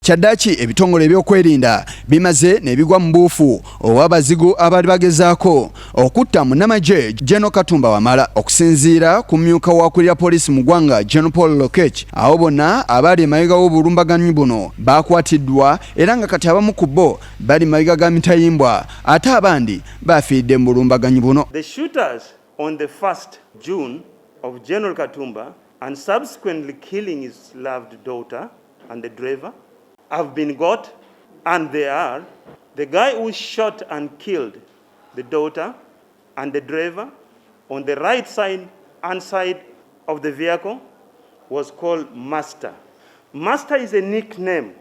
Kyaddaaki ebitongole ebyokwerinda bimaze nebigwa mu buufu obw'abazigu abali bagezaako okutta munnamagye General Katumba Wamala okusinziira ku mmyuka w'akulira poliisi mu ggwanga General Paul Lokech. Awo bonna abali emabega w'obulumbaganyi buno bakwatiddwa era nga kati abamu ku bo bali mabega ga mitayimbwa ate abandi bafiiridde mu bulumbaganyi buno. The shooters on the 1st June of General Katumba and subsequently killing his loved daughter and the driver have been got, and they are the guy who shot and killed the daughter and the driver on the right side and side of the vehicle was called Master. Master is a nickname,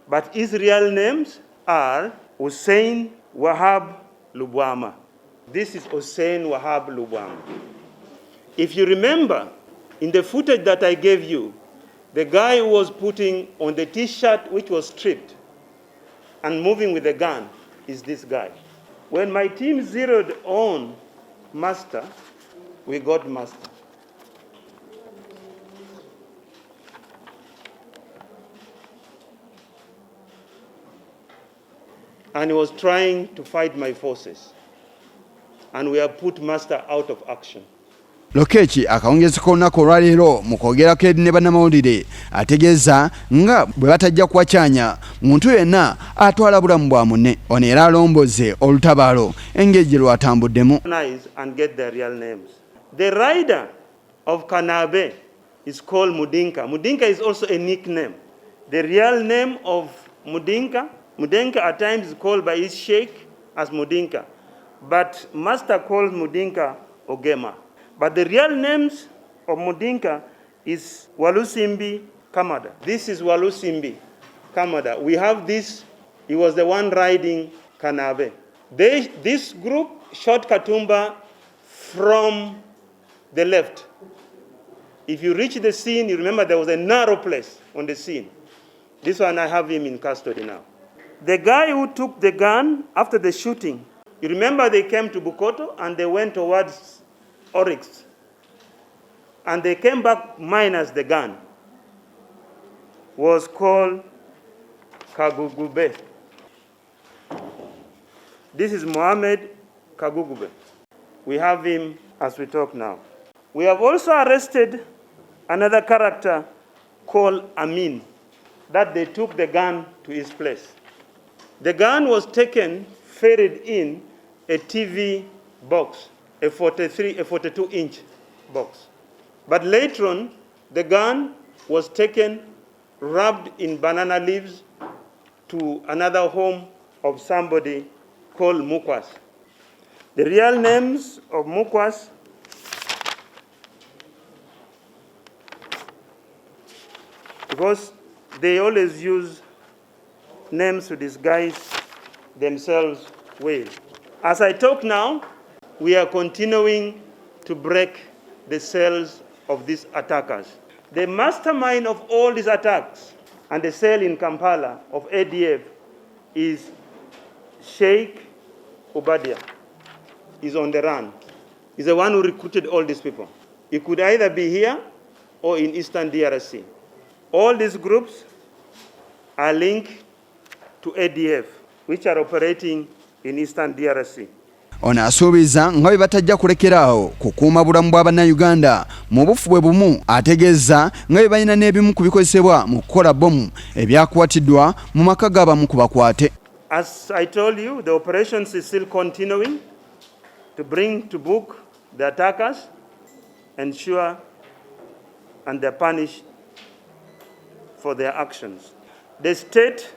but his real names are Hussein Wahab Lubwama. This is Hussein Wahab Lubwama. If you remember, in the footage that I gave you, the guy who was putting on the t-shirt which was stripped and moving with the gun is this guy. When my team zeroed on Master, we got Master. And he was trying to fight my forces. And we have put Master out of action. Lokech akawongezeko olunaku olwaleero mu kwogerako eri ne bannamawulire ategeeza nga bwe batajja kuwakyanya muntu yenna atwala bulamu bwa munne. Ono era alomboze olutabaalo engeri gye lwatambuddemu. The rider of Kanabe is called Mudinka. Mudinka is also a nickname. The real name of Mudinka at times is called by his sheikh as Mudinka. But Master calls Mudinka Ogema. But the real names of Mudinka is Walusimbi Kamada. This is Walusimbi Kamada. We have this, he was the one riding Kanabe. This group shot Katumba from the left. If you reach the scene, you remember there was a narrow place on the scene. This one, I have him in custody now. The guy who took the gun after the shooting, you remember they came to Bukoto and they went towards Oryx, and they came back minus the gun, was called Kagugube. This is Mohammed Kagugube. We have him as we talk now. We have also arrested another character called Amin, that they took the gun to his place. The gun was taken, ferried in a TV box, a 42-inch box. But later on, the gun was taken, wrapped in banana leaves to another home of somebody called Mukwas. The real names of Mukwas because they always use names to disguise themselves well. As I talk now, we are continuing to break the cells of these attackers. The mastermind of all these attacks and the cell in Kampala of ADF is Sheikh Obadia. He's on the run. He's the one who recruited all these people. He could either be here or in Eastern DRC. All these groups are linked to ADF, which are operating in Eastern DRC. Ono asuubiza nga bwe batajja kulekeraawo kukuuma bulamu bw'Abannayuganda mu bufu bwe bumu, ategeeza nga bwe balina n'ebimu ku bikozesebwa mu kukola bbomu ebyakwatiddwa mu maka g'abamu ku bakwate. As I told you, the operations is still continuing to bring to book the attackers, ensure and they're punished for their actions. The state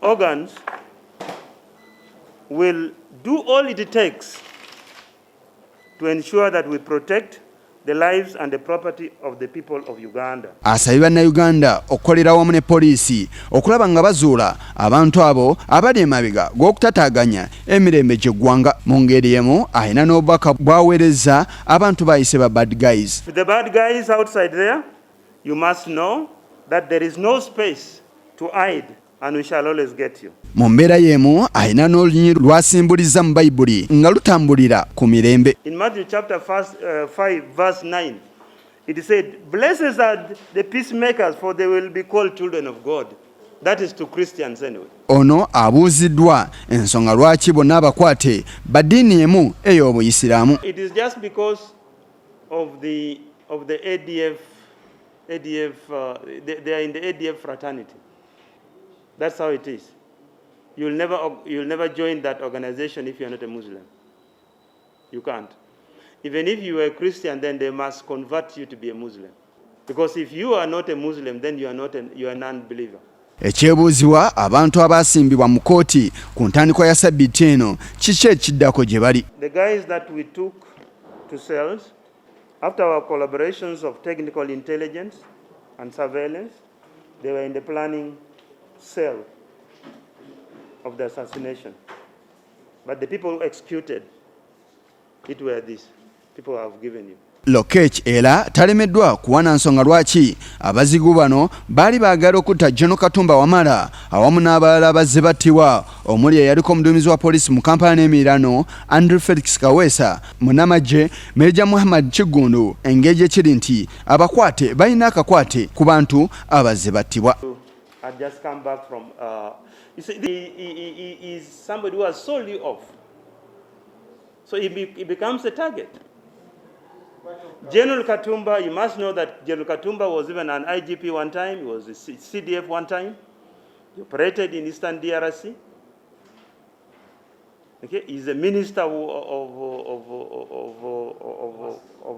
organs will do all it takes to ensure that we protect the lives and the property of the people of Uganda. Asabye Bannayuganda okukolera wamu ne poliisi okulaba nga bazuula abantu abo abali emabega gw'okutataaganya emirembe gy'eggwanga. Mu ngeri emu alina n'obubaka bw'aweereza abantu bayise ba bad guys. The bad guys outside there, you must know that there is no space to hide and we shall always get you. Mu mbeera y'emu alina n'olunyi lwasimbuliza mu Bayibuli nga lutambulira ku mirembe. In Matthew chapter 5 verse 9, It said, "Blessed are the peacemakers, for they will be called children of God." That is to Christians anyway. Ono abuuziddwa ensonga lwaki bonna abakwate baddiini emu ey'Obuyisiraamu. It is just because of the ADF. They are in the ADF fraternity. That's how it is. You'll never join that organization if you are not a Muslim. You can't. Even if you are a Christian, then they must convert you to be a Muslim. Because if you are not a Muslim, then you are an unbeliever. Ekyebuuzibwa abantu abaasimbibwa mu kkooti ku ntandikwa ya Ssabbiiti eno kiki ekiddako gye bali. The guys that we took to cells after our collaborations of technical intelligence and surveillance, they were in the planning cell of the assassination. But the people who executed it were these people I have given you. Lokech era talemeddwa kuwana nsonga lwaki abazigu bano baali baagala okutta General Katumba Wamala awamu n'abalala abazze battibwa omuli eyaliko omuduumizi wa poliisi mu Kampala n'Emirano Andrew Felix Kaweesa munnamagye Meja Muhammad Kigundu engeri ekiri nti abakwate balina akakwate ku bantu abazze battibwa. I just come back from you see, he is somebody who has sold you off, so he becomes a target. General Katumba, you must know that General Katumba was even an IGP one time, he was a CDF one time, he operated in Eastern DRC. Okay, he's a minister of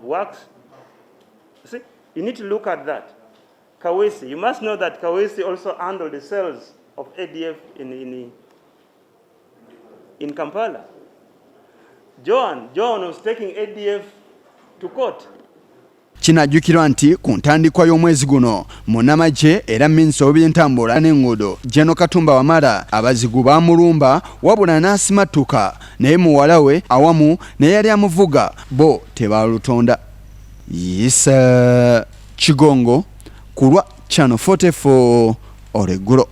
works. See, you need to look at that. Kaweesi, you must know that Kaweesi also handled the cells of ADF in Kampala. John was taking ADF to court. Kinajjukirwa nti ku ntandikwa y'omwezi guno munnamagye era minisita w'ebyentambula n'enguudo General Katumba Wamala abazigu baamulumba wabula n'asimattuka naye muwala we awamu ne yali amuvuga bo tebaalutonda. Isa Kigongo ku lwa Channel 44 olweggulo.